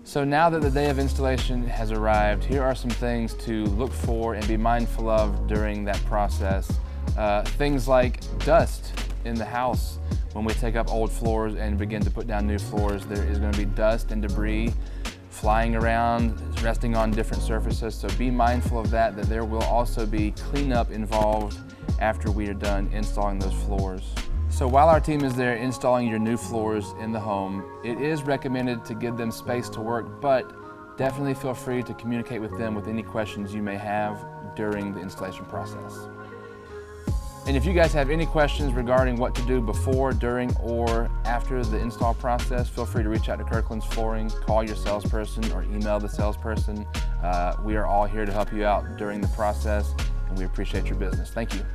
So now that the day of installation has arrived, here are some things to look for and be mindful of during that process. Things like dust in the house. When we take up old floors and begin to put down new floors, there is going to be dust and debris flying around, resting on different surfaces. So be mindful of that there will also be cleanup involved after we are done installing those floors. So while our team is there installing your new floors in the home, it is recommended to give them space to work, but definitely feel free to communicate with them with any questions you may have during the installation process. And if you guys have any questions regarding what to do before, during, or after the install process, feel free to reach out to Kirkland's Flooring, call your salesperson, or email the salesperson. We are all here to help you out during the process, and we appreciate your business. Thank you.